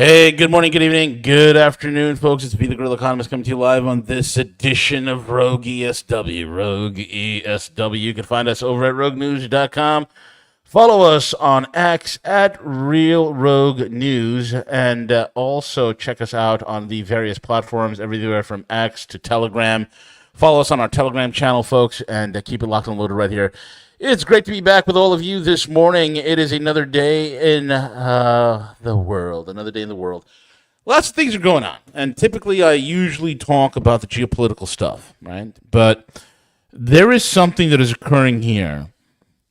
Hey, good morning, good evening, good afternoon, folks. It's Be the Grill Economist coming to you live on this edition of Rogue ESW. Rogue ESW. You can find us over at roguenews.com. Follow us on X at Real Rogue News, and also check us out on the various platforms, everywhere from X to Telegram. Follow us on our Telegram channel, folks, and keep it locked and loaded right here. It's great to be back with all of you this morning. It is another day in the world. Another day in the world. Lots of things are going on. And typically I usually talk about the geopolitical stuff, right? But there is something that is occurring here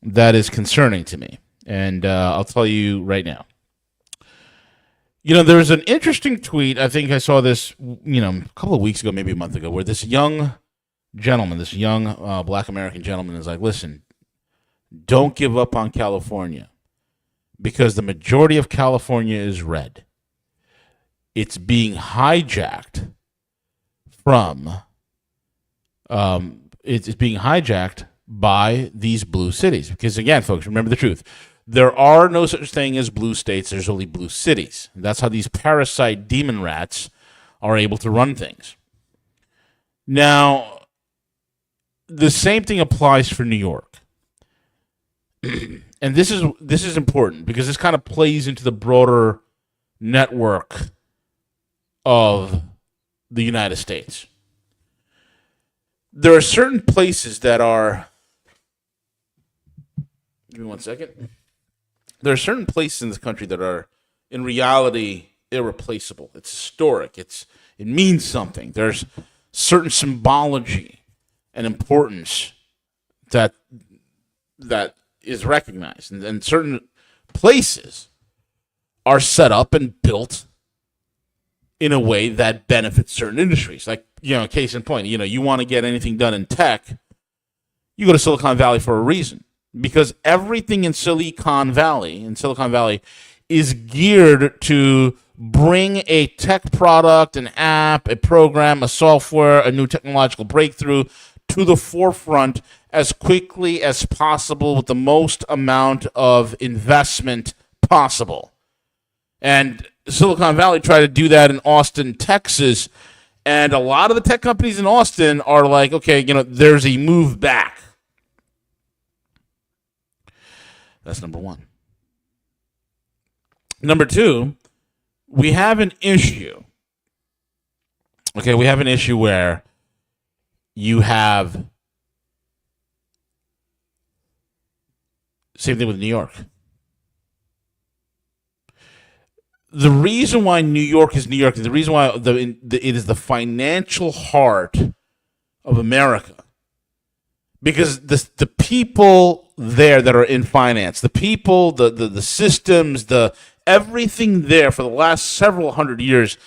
that is concerning to me. And I'll tell you right now. You know, there's an interesting tweet. I think I saw this, a couple of weeks ago, maybe a month ago, where this young gentleman, this young black American gentleman is like, listen, don't give up on California because the majority of California is red. It's being hijacked from, it's being hijacked by these blue cities. Because again, folks, remember the truth. There are no such thing as blue states. There's only blue cities. That's how these parasite demon rats are able to run things. Now, the same thing applies for New York. And this is important because this kind of plays into the broader network of the United States. There are certain places that are... Give me 1 second. There are certain places in this country that are, in reality, irreplaceable. It's historic. It means something. There's certain symbology and importance that is recognized, and certain places are set up and built in a way that benefits certain industries. Like, case in point, you want to get anything done in tech, you go to Silicon Valley for a reason, because everything in Silicon Valley is geared to bring a tech product, an app, a program, a software, a new technological breakthrough to the forefront as quickly as possible with the most amount of investment possible. And Silicon Valley tried to do that in Austin, Texas, and a lot of the tech companies in Austin are like, okay, there's a move back. That's number one. Number two, we have an issue. Okay, we have an issue where you have... Same thing with New York. The reason why New York is New York, the reason why it is the financial heart of America, because the people there that are in finance, the people, the systems, everything there for the last several hundred years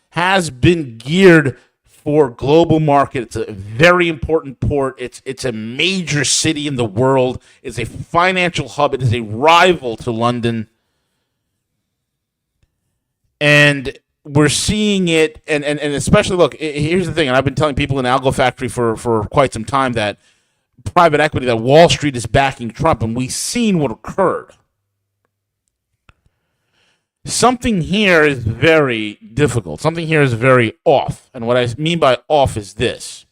has been geared for global market. It's a very important port. It's a major city in the world. It's a financial hub. It is a rival to London. And we're seeing it, and especially, look, here's the thing, and I've been telling people in Algo Factory for quite some time that private equity, that Wall Street is backing Trump, and we've seen what occurred. Something here is very difficult. Something here is very off. And what I mean by off is this.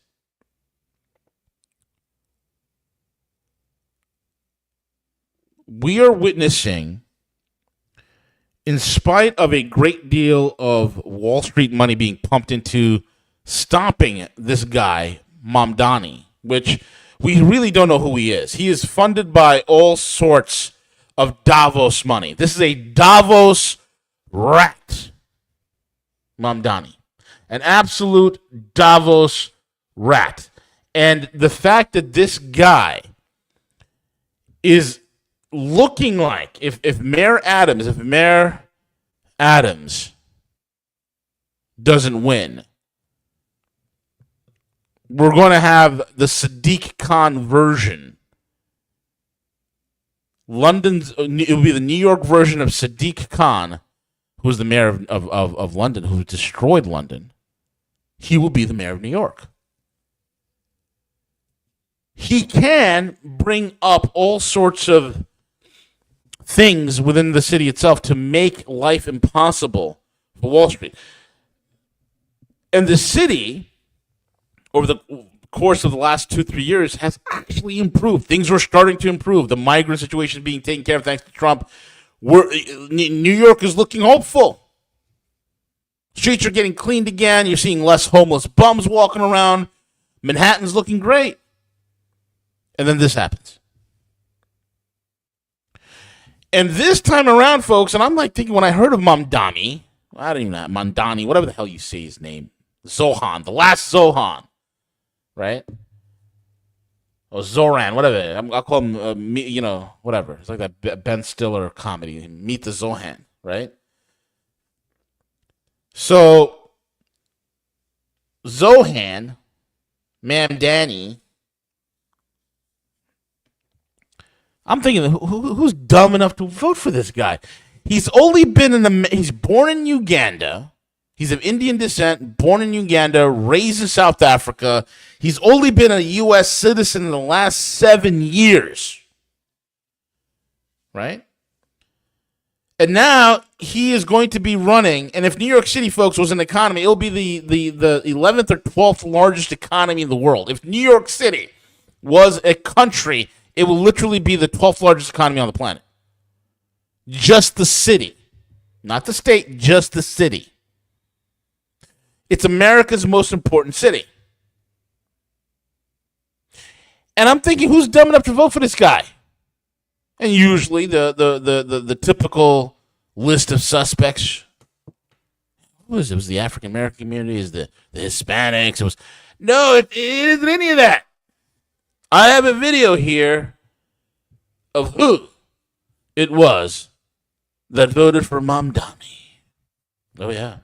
We are witnessing, in spite of a great deal of Wall Street money being pumped into stopping this guy, Mamdani, which we really don't know who he is. He is funded by all sorts of Davos money. This is a Davos rat, Mamdani. An absolute Davos rat. And the fact that this guy is looking like, if Mayor Adams doesn't win, we're going to have the Sadiq Khan version. It will be the New York version of Sadiq Khan, who was the mayor of London, who destroyed London. He will be the mayor of New York. He can bring up all sorts of things within the city itself to make life impossible for Wall Street. And the city, over the course of the last 2-3 years, has actually improved. Things are starting to improve. The migrant situation is being taken care of thanks to Trump. New York is looking hopeful. Streets are getting cleaned again. You're seeing less homeless bums walking around. Manhattan's looking great. And then this happens. And this time around, folks, and I'm like thinking when I heard of Mamdani, I don't even know, Mamdani, whatever the hell you say his name, Zohan, the last Zohan, right? Or Zoran, whatever. I'll call him, whatever. It's like that Ben Stiller comedy, Meet the Zohan, right? So, Zohan, Mamdani, I'm thinking, who's dumb enough to vote for this guy? He's only been he's born in Uganda. He's of Indian descent, born in Uganda, raised in South Africa. He's only been a U.S. citizen in the last 7 years. Right? And now he is going to be running, and if New York City, folks, was an economy, it'll be the 11th or 12th largest economy in the world. If New York City was a country, it will literally be the 12th largest economy on the planet. Just the city. Not the state, just the city. It's America's most important city. And I'm thinking, who's dumb enough to vote for this guy? And usually the typical list of suspects. What was it? It was the African American community, is the Hispanics. It isn't any of that. I have a video here of who it was that voted for Mamdani. Oh yeah.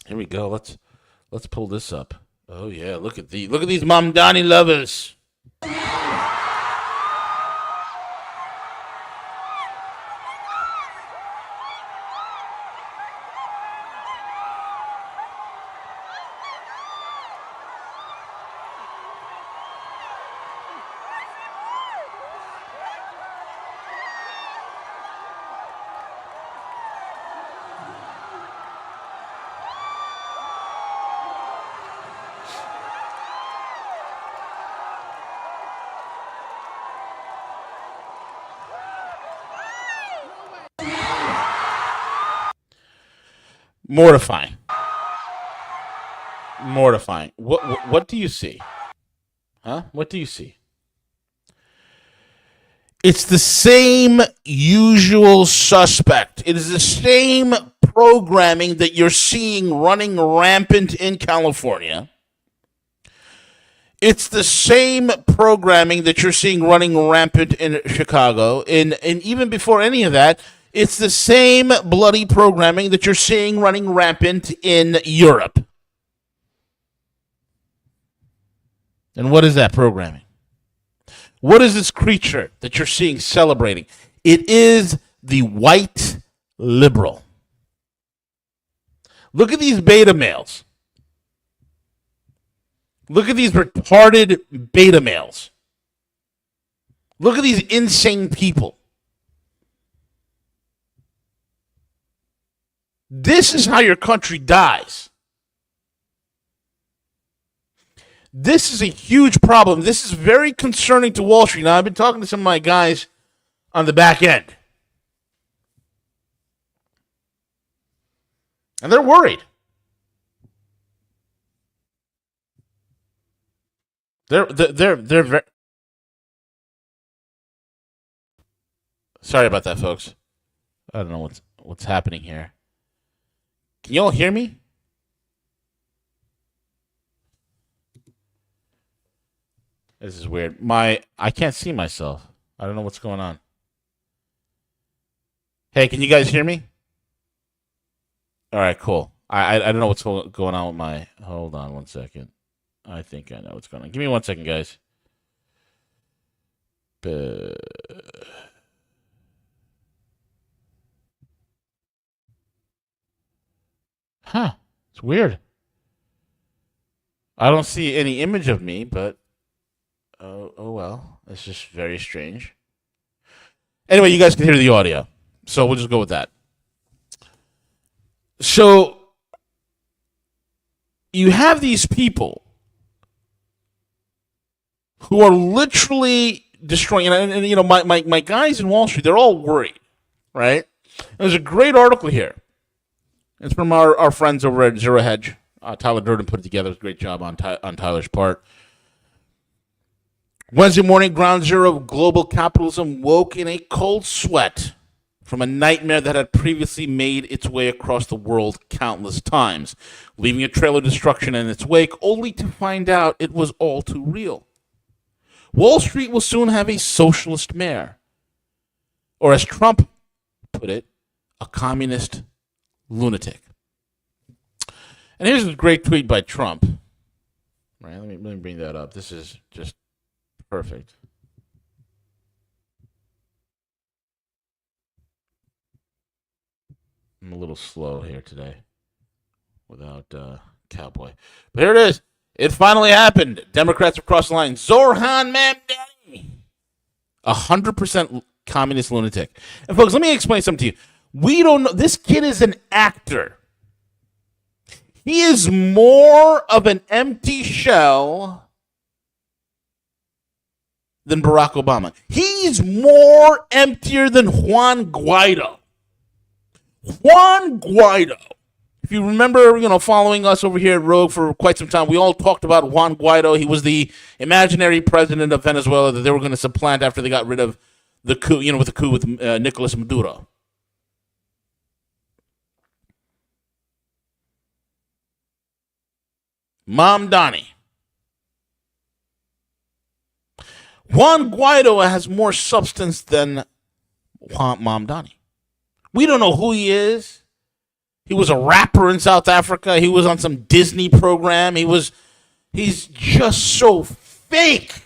Here we go. Let's pull this up. Oh yeah, look at these Mamdani lovers. Mortifying. What do you see? Huh? What do you see? It's the same usual suspect. It is the same programming that you're seeing running rampant in California. It's the same programming that you're seeing running rampant in Chicago. And even before any of that, it's the same bloody programming that you're seeing running rampant in Europe. And what is that programming? What is this creature that you're seeing celebrating? It is the white liberal. Look at these beta males. Look at these retarded beta males. Look at these insane people. This is how your country dies. This is a huge problem. This is very concerning to Wall Street. Now, I've been talking to some of my guys on the back end. And they're worried. They're very... Sorry about that, folks. I don't know what's happening here. Can you all hear me? This is weird. I can't see myself. I don't know what's going on. Hey, can you guys hear me? All right, cool. I don't know what's going on with my... Hold on one second. I think I know what's going on. Give me 1 second, guys. Huh. It's weird. I don't see any image of me, but... Oh well. It's just very strange. Anyway, you guys can hear the audio. So we'll just go with that. So you have these people who are literally destroying, and you know, my guys in Wall Street, they're all worried, right? There's a great article here. It's from our friends over at Zero Hedge. Tyler Durden put it together. It was a great job on Tyler's part. Wednesday morning, ground zero of global capitalism woke in a cold sweat from a nightmare that had previously made its way across the world countless times, leaving a trail of destruction in its wake, only to find out it was all too real. Wall Street will soon have a socialist mayor, or as Trump put it, a communist lunatic. And here's a great tweet by Trump. Right, let me bring that up. This is just perfect. I'm a little slow here today without Cowboy. But here it is. It finally happened. Democrats across the line. Zoran Mamdani. 100% communist lunatic. And folks, let me explain something to you. We don't know. This kid is an actor. He is more of an empty shell than Barack Obama. He's more emptier than Juan Guaido. Juan Guaido. If you remember, following us over here at Rogue for quite some time, we all talked about Juan Guaido. He was the imaginary president of Venezuela that they were going to supplant after they got rid of the coup, with the coup with Nicolas Maduro. Mamdani. Juan Guaido has more substance than Mamdani. We don't know who he is. He was a rapper in South Africa. He was on some Disney program. He's just so fake.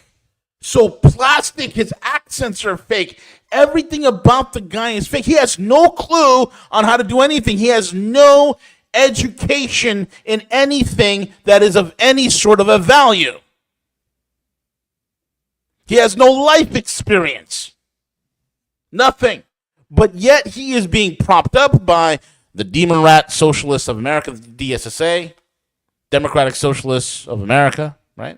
So plastic. His accents are fake. Everything about the guy is fake. He has no clue on how to do anything. He has no education in anything that is of any sort of a value. He has no life experience. Nothing. But yet he is being propped up by the Demon Rat Socialists of America, the DSSA, Democratic Socialists of America, right?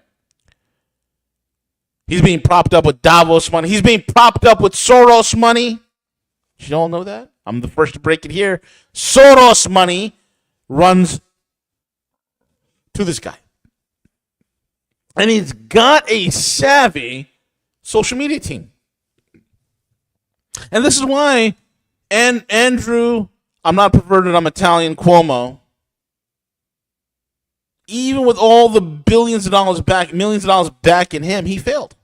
He's being propped up with Davos money. He's being propped up with Soros money. You all know that? I'm the first to break it here. Soros money runs to this guy. And he's got a savvy social media team. And this is why Andrew, I'm not perverted, I'm Italian, Cuomo, even with all the millions of dollars back in him, he failed.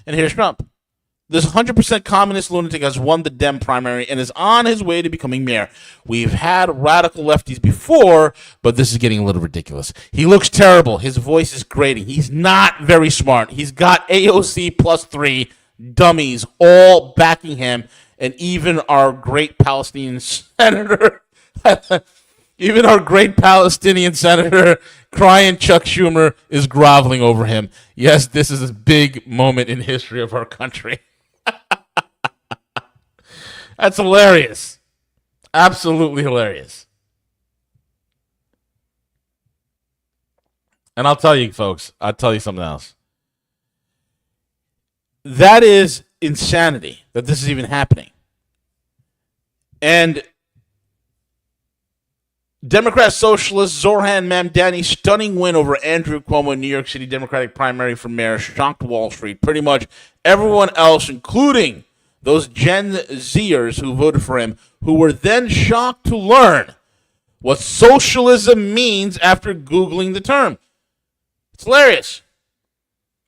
And here's Trump. This 100% communist lunatic has won the Dem primary and is on his way to becoming mayor. We've had radical lefties before, but this is getting a little ridiculous. He looks terrible. His voice is grating. He's not very smart. He's got AOC plus 3 dummies all backing him, and even our great Palestinian senator, crying Chuck Schumer, is groveling over him. Yes, this is a big moment in history of our country. That's hilarious. Absolutely hilarious. And I'll tell you, folks, something else. That is insanity that this is even happening. And Democrat Socialist Zoran Mamdani's stunning win over Andrew Cuomo in New York City Democratic primary for mayor shocked Wall Street. Pretty much everyone else, including those Gen Zers who voted for him, who were then shocked to learn what socialism means after Googling the term. It's hilarious.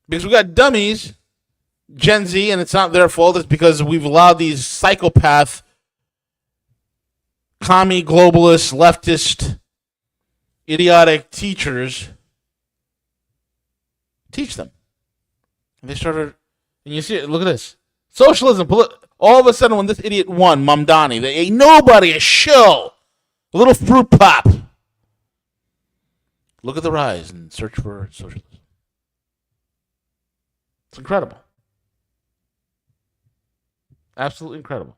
Because we got dummies, Gen Z, and it's not their fault. It's because we've allowed these psychopath, commie, globalist, leftist, idiotic teachers teach them. And they started, and you see it, look at this. Socialism, all of a sudden when this idiot won, Mamdani, they ain't nobody, a shill, a little fruit pop. Look at the rise and search for socialism. It's incredible. Absolutely incredible.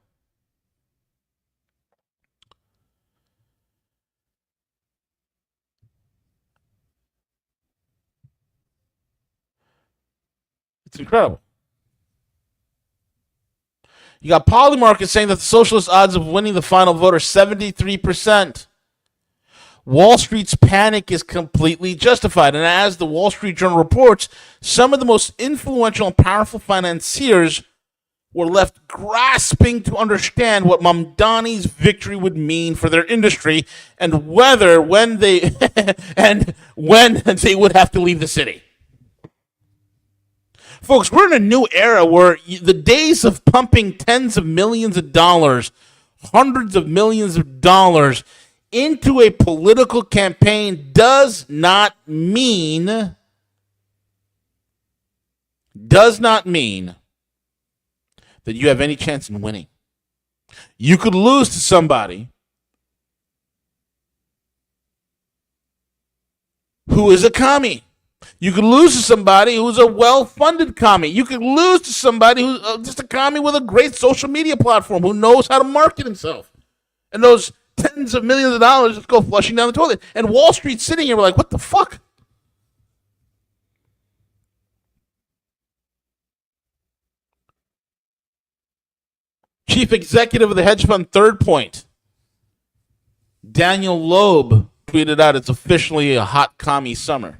It's incredible. You got Polymarket saying that the socialist odds of winning the final vote are 73%. Wall Street's panic is completely justified. And as the Wall Street Journal reports, some of the most influential and powerful financiers were left grasping to understand what Mamdani's victory would mean for their industry and when they would have to leave the city. Folks, we're in a new era where the days of pumping tens of millions of dollars, hundreds of millions of dollars into a political campaign does not mean that you have any chance in winning. You could lose to somebody who is a commie. You could lose to somebody who's a well-funded commie. You could lose to somebody who's just a commie with a great social media platform who knows how to market himself. And those tens of millions of dollars just go flushing down the toilet. And Wall Street's sitting here like, what the fuck? Chief executive of the hedge fund Third Point, Daniel Loeb, tweeted out, it's officially a hot commie summer.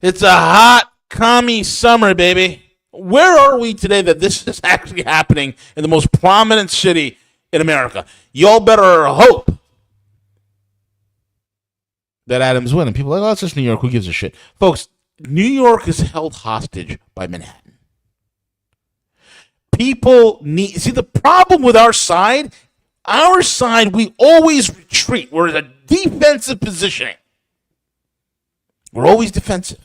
It's a hot commie summer, baby. Where are we today that this is actually happening in the most prominent city in America? Y'all better hope that Adams win. And people are like, oh, it's just New York. Who gives a shit? Folks, New York is held hostage by Manhattan. People need... See, the problem with our side, we always retreat. We're in a defensive positioning. We're always defensive.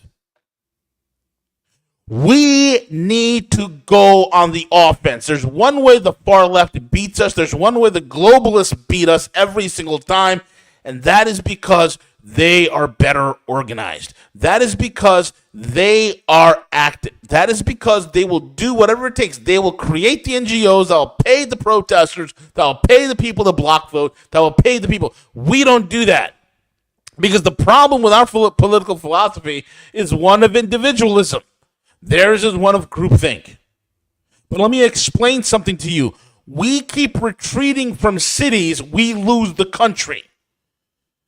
We need to go on the offense. There's one way the far left beats us. There's one way the globalists beat us every single time, and that is because they are better organized. That is because they are active. That is because they will do whatever it takes. They will create the NGOs that will pay the protesters, that will pay the people to block vote, that will pay the people. We don't do that. Because the problem with our political philosophy is one of individualism. Theirs is one of groupthink. But let me explain something to you. We keep retreating from cities, we lose the country.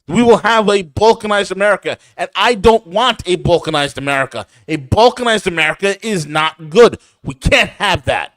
We will have a balkanized America, and I don't want a balkanized America. A balkanized America is not good. We can't have that.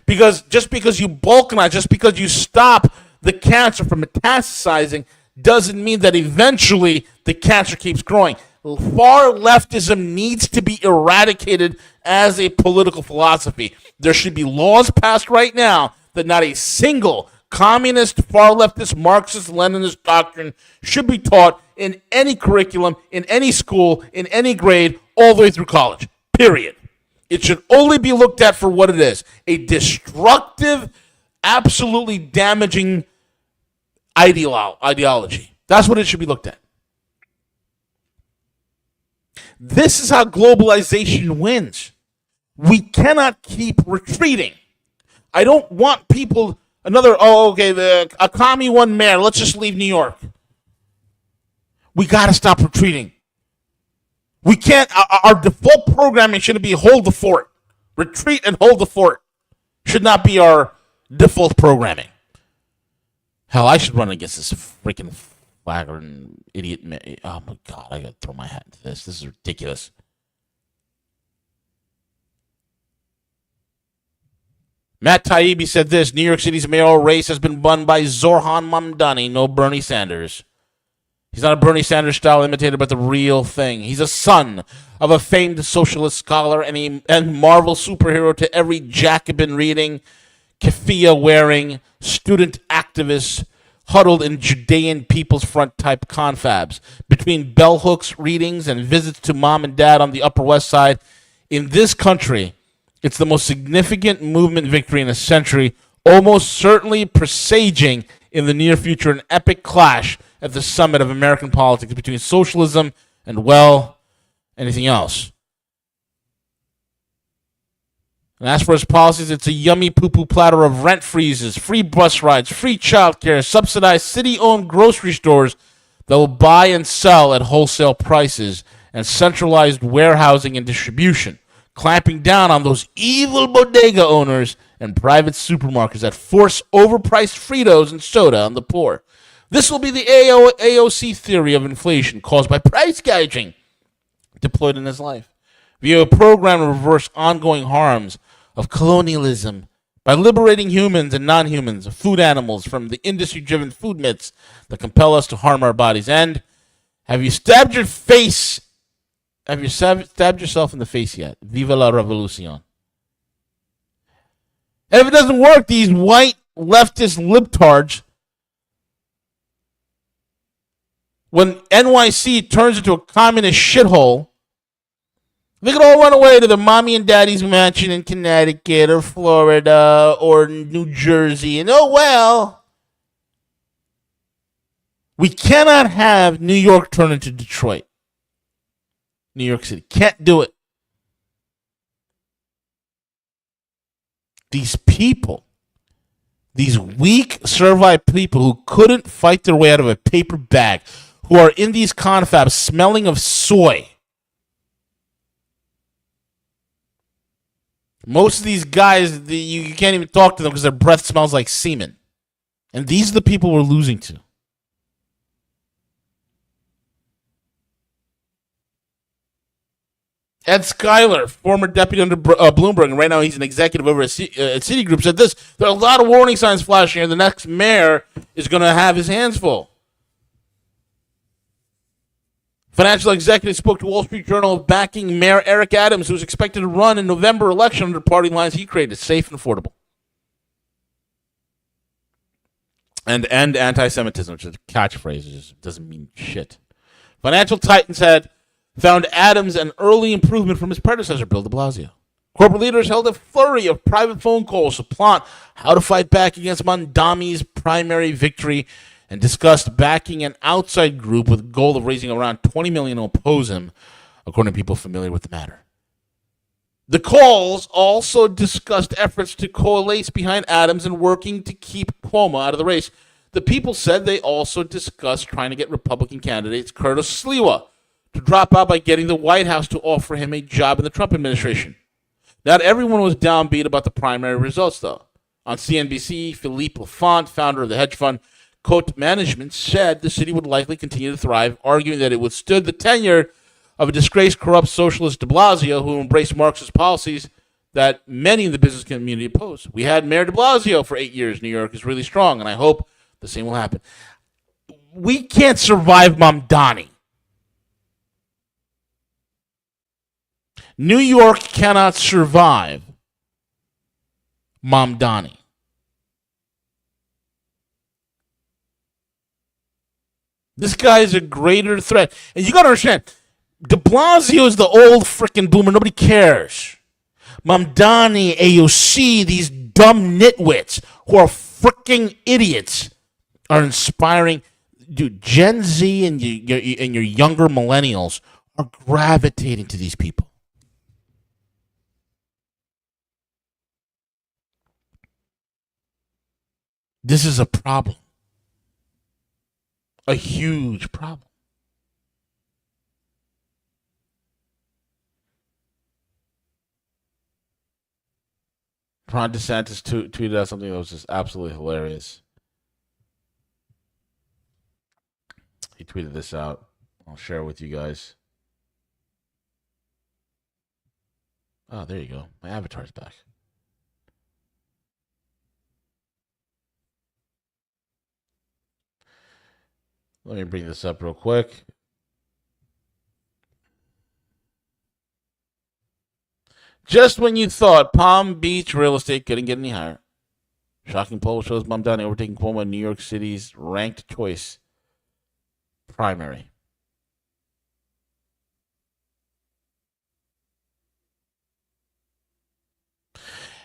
Because just because you balkanize, just because you stop the cancer from metastasizing, doesn't mean that eventually the cancer keeps growing. Far leftism needs to be eradicated as a political philosophy. There should be laws passed right now that not a single communist, far leftist, Marxist, Leninist doctrine should be taught in any curriculum, in any school, in any grade, all the way through college. Period. It should only be looked at for what it is. A destructive, absolutely damaging ideology. That's what it should be looked at. This is how globalization wins. We cannot keep retreating. I don't want people, a commie won mayor, let's just leave New York. We got to stop retreating. We can't, our default programming shouldn't be hold the fort. Retreat and hold the fort should not be our default programming. Hell, I should run against this freaking flagrant idiot. Oh my God, I gotta throw my hat into this. This is ridiculous. Matt Taibbi said this: New York City's mayoral race has been won by Zoran Mamdani, no Bernie Sanders. He's not a Bernie Sanders style imitator, but the real thing. He's a son of a famed socialist scholar and Marvel superhero to every Jacobin reading, keffiyeh wearing, student activist huddled in Judean People's Front type confabs. Between bell hooks, readings, and visits to mom and dad on the Upper West Side, in this country, it's the most significant movement victory in a century, almost certainly presaging in the near future an epic clash at the summit of American politics between socialism and, well, anything else. And as for his policies, it's a yummy poo-poo platter of rent freezes, free bus rides, free childcare, subsidized city-owned grocery stores that will buy and sell at wholesale prices, and centralized warehousing and distribution, clamping down on those evil bodega owners and private supermarkets that force overpriced Fritos and soda on the poor. This will be the AOC theory of inflation caused by price gouging deployed in his life via a program to reverse ongoing harms of colonialism by liberating humans and non-humans, food animals, from the industry-driven food myths that compel us to harm our bodies. And have you stabbed your face? Have you stabbed yourself in the face yet? Viva la revolucion. And if it doesn't work, these white leftist libtards, when NYC turns into a communist shithole, they could all run away to their mommy and daddy's mansion in Connecticut or Florida or New Jersey. And oh well, we cannot have New York turn into Detroit. New York City. Can't do it. These people, these weak, servile people who couldn't fight their way out of a paper bag, who are in these confabs smelling of soy. Most of these guys, you can't even talk to them because their breath smells like semen. And these are the people we're losing to. Ed Schuyler, former deputy under Bloomberg, and right now he's an executive over at Citigroup, said this: there are a lot of warning signs flashing here. The next mayor is going to have his hands full. Financial executive spoke to Wall Street Journal of backing Mayor Eric Adams, who's expected to run in November election under party lines he created, safe and affordable. And end anti-Semitism, which is a catchphrase. It just doesn't mean shit. Financial Titans had found Adams an early improvement from his predecessor, Bill de Blasio. Corporate leaders held a flurry of private phone calls to plot how to fight back against Mamdani's primary victory and discussed backing an outside group with a goal of raising around $20 million to oppose him, according to people familiar with the matter. The calls also discussed efforts to coalesce behind Adams and working to keep Cuomo out of the race. The people said they also discussed trying to get Republican candidates Curtis Sliwa to drop out by getting the White House to offer him a job in the Trump administration. Not everyone was downbeat about the primary results, though. On CNBC, Philippe Lafont, founder of the hedge fund Cote Management, said the city would likely continue to thrive, arguing that it withstood the tenure of a disgraced, corrupt socialist de Blasio who embraced Marxist policies that many in the business community oppose. We had Mayor de Blasio for 8 years. New York is really strong, and I hope the same will happen. We can't survive Mamdani. New York cannot survive Mamdani. This guy is a greater threat. And you got to understand, de Blasio is the old freaking boomer. Nobody cares. Mamdani, AOC, these dumb nitwits who are freaking idiots are inspiring. Dude, Gen Z and your younger millennials are gravitating to these people. This is a problem. A huge problem. Ron DeSantis tweeted out something that was just absolutely hilarious. He tweeted this out. I'll share it with you guys. Oh, there you go. My avatar's back. Let me bring this up real quick. Just when you thought Palm Beach real estate couldn't get any higher, shocking poll shows Mamdani overtaking Cuomo in New York City's ranked choice primary.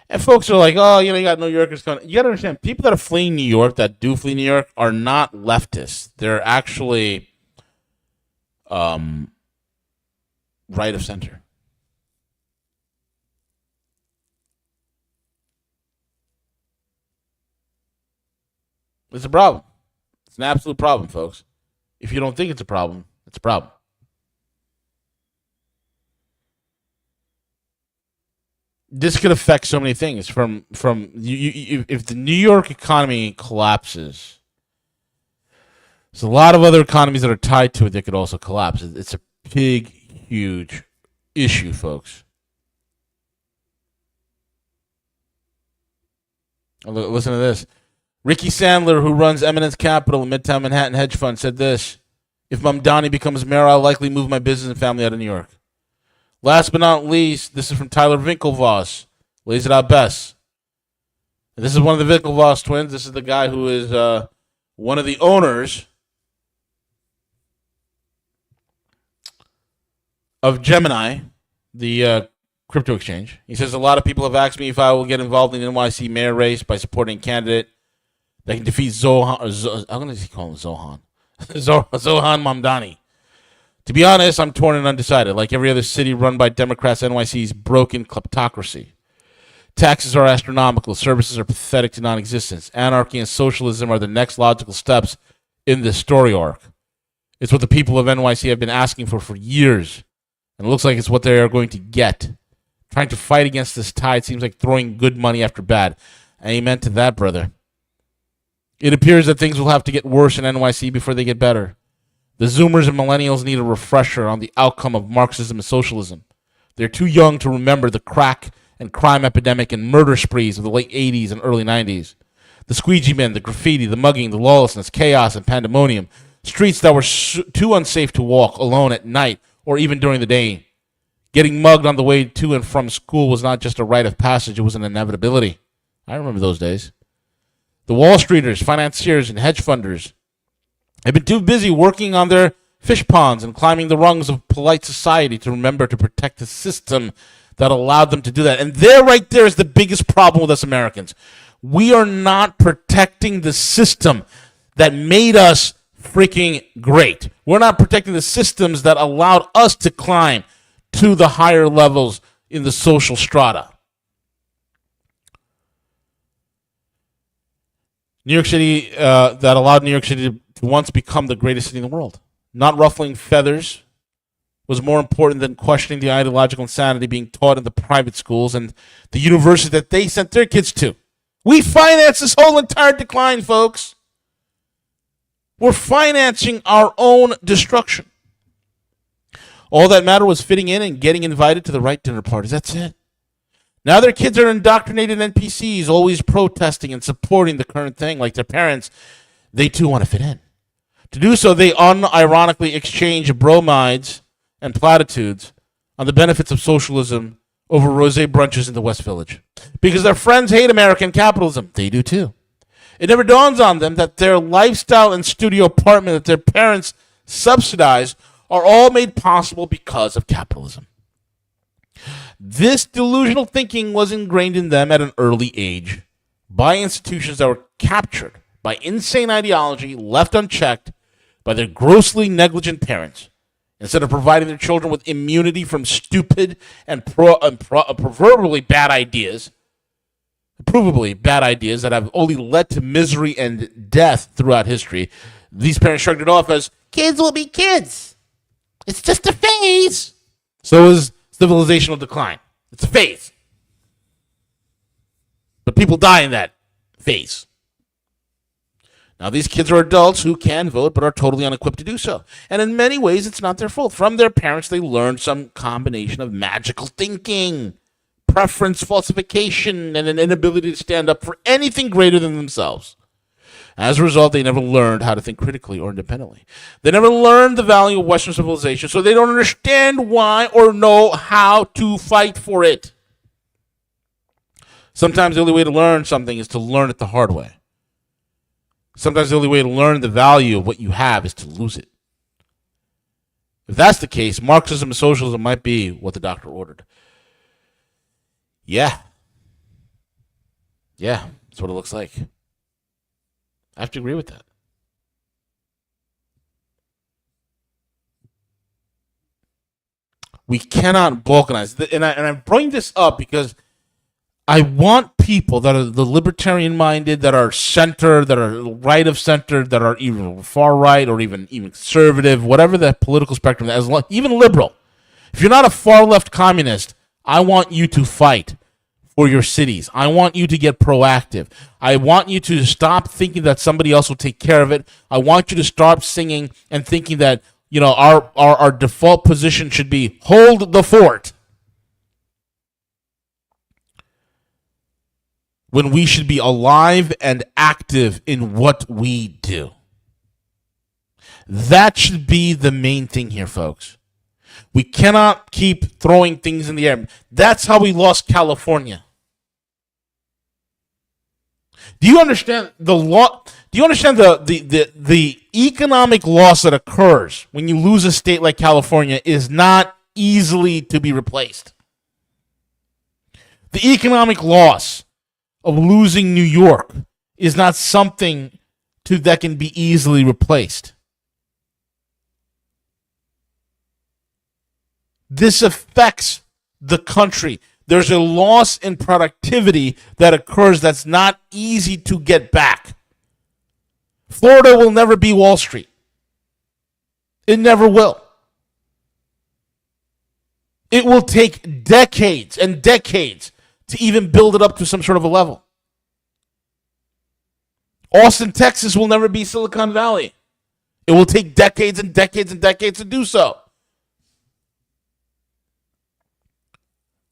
And folks are like, oh, you got New Yorkers coming. You got to understand, people that are fleeing New York, that do flee New York, are not leftists. They're actually right of center. It's a problem. It's an absolute problem, folks. If you don't think it's a problem, it's a problem. this could affect so many things. From if the New York economy collapses, there's a lot of other economies that are tied to it that could also collapse. It's a big, huge issue, folks. Listen to this. Ricky Sandler, who runs Eminence Capital, a Midtown Manhattan hedge fund, said this: "If Mamdani becomes mayor, I'll likely move my business and family out of New York." Last but not least, this is from Tyler Winklevoss. Lays it out best. And this is one of the Winklevoss twins. This is the guy who is one of the owners of Gemini, the crypto exchange. He says, "A lot of people have asked me if I will get involved in the NYC mayor race by supporting a candidate that can defeat Zohan. I'm going to call him Zohan. Zohan Mamdani. To be honest, I'm torn and undecided. Like every other city run by Democrats, NYC's broken kleptocracy. Taxes are astronomical. Services are pathetic to non-existence. Anarchy and socialism are the next logical steps in this story arc. It's what the people of NYC have been asking for years. And it looks like it's what they are going to get. Trying to fight against this tide seems like throwing good money after bad. Amen to that, brother. It appears that things will have to get worse in NYC before they get better. The Zoomers and Millennials need a refresher on the outcome of Marxism and socialism. They're too young to remember the crack and crime epidemic and murder sprees of the late 80s and early 90s. The squeegee men, the graffiti, the mugging, the lawlessness, chaos, and pandemonium. Streets that were too unsafe to walk alone at night or even during the day. Getting mugged on the way to and from school was not just a rite of passage, it was an inevitability. I remember those days. The Wall Streeters, financiers, and hedge funders have been too busy working on their fish ponds and climbing the rungs of polite society to remember to protect the system that allowed them to do that. And right there is the biggest problem with us Americans. We are not protecting the system that made us freaking great. We're not protecting the systems that allowed us to climb to the higher levels in the social strata. New York City, that allowed New York City to once become the greatest city in the world. Not ruffling feathers was more important than questioning the ideological insanity being taught in the private schools and the university that they sent their kids to. We finance this whole entire decline, folks. We're financing our own destruction. All that mattered was fitting in and getting invited to the right dinner parties. That's it. Now their kids are indoctrinated NPCs, always protesting and supporting the current thing like their parents. They too want to fit in. To do so, they unironically exchange bromides and platitudes on the benefits of socialism over rosé brunches in the West Village. Because their friends hate American capitalism. They do too. It never dawns on them that their lifestyle and studio apartment that their parents subsidize are all made possible because of capitalism. This delusional thinking was ingrained in them at an early age by institutions that were captured by insane ideology, left unchecked by their grossly negligent parents. Instead of providing their children with immunity from stupid and proverbially bad ideas, provably bad ideas that have only led to misery and death throughout history, these parents shrugged it off as, kids will be kids. It's just a phase. So is civilizational decline. It's a phase. But people die in that phase. Now, these kids are adults who can vote but are totally unequipped to do so. And in many ways, it's not their fault. From their parents, they learned some combination of magical thinking, preference falsification, and an inability to stand up for anything greater than themselves. As a result, they never learned how to think critically or independently. They never learned the value of Western civilization, so they don't understand why or know how to fight for it. Sometimes the only way to learn something is to learn it the hard way. Sometimes the only way to learn the value of what you have is to lose it. If that's the case, Marxism and socialism might be what the doctor ordered. Yeah, that's what it looks like. I have to agree with that. We cannot balkanize. And I bring this up because I want people that are the libertarian-minded, that are center, that are right of center, that are even far right or even conservative, whatever the political spectrum is, even liberal. If you're not a far left communist, I want you to fight for your cities. I want you to get proactive. I want you to stop thinking that somebody else will take care of it. I want you to start singing and thinking that, our default position should be hold the fort, when we should be alive and active in what we do. That should be the main thing here, folks. We cannot keep throwing things in the air. That's how we lost California. Do you understand the law? Do you understand the economic loss that occurs when you lose a state like California is not easily to be replaced? The economic loss of losing New York is not something that can be easily replaced. This affects the country. There's a loss in productivity that occurs that's not easy to get back. Florida will never be Wall Street. It never will. It will take decades and decades to even build it up to some sort of a level. Austin, Texas will never be Silicon Valley. It will take decades and decades and decades to do so.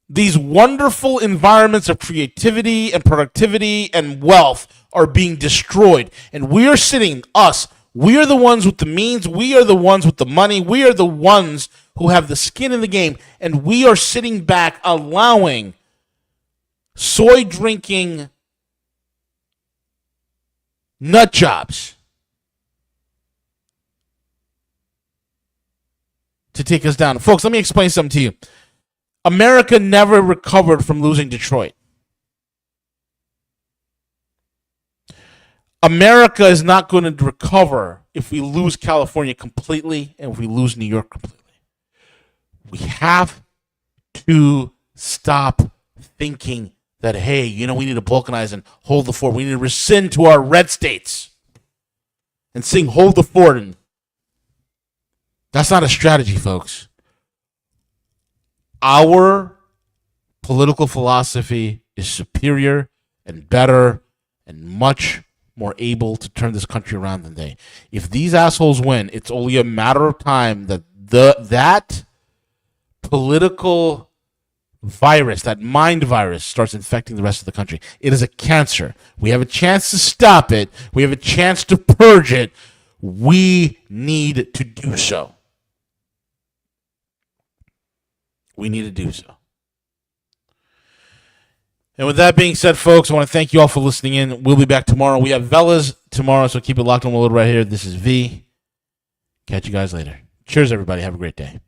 These wonderful environments of creativity and productivity and wealth are being destroyed. And we are we are the ones with the means, we are the ones with the money, we are the ones who have the skin in the game, and we are sitting back allowing soy-drinking nut jobs to take us down. Folks, let me explain something to you. America never recovered from losing Detroit. America is not going to recover if we lose California completely and if we lose New York completely. We have to stop thinking that, hey, we need to balkanize and hold the fort. We need to rescind to our red states and sing hold the fort. And that's not a strategy, folks. Our political philosophy is superior and better and much more able to turn this country around than they. If these assholes win, it's only a matter of time that that political virus, that mind virus, starts infecting the rest of the country. It is a cancer. We have a chance to stop it. We have a chance to purge it. We need to do so. We need to do so. And with that being said, folks, I want to thank you all for listening in. We'll be back tomorrow. We have Velas tomorrow, so keep it locked on. We'll load right here. This is V. Catch you guys later. Cheers, everybody. Have a great day.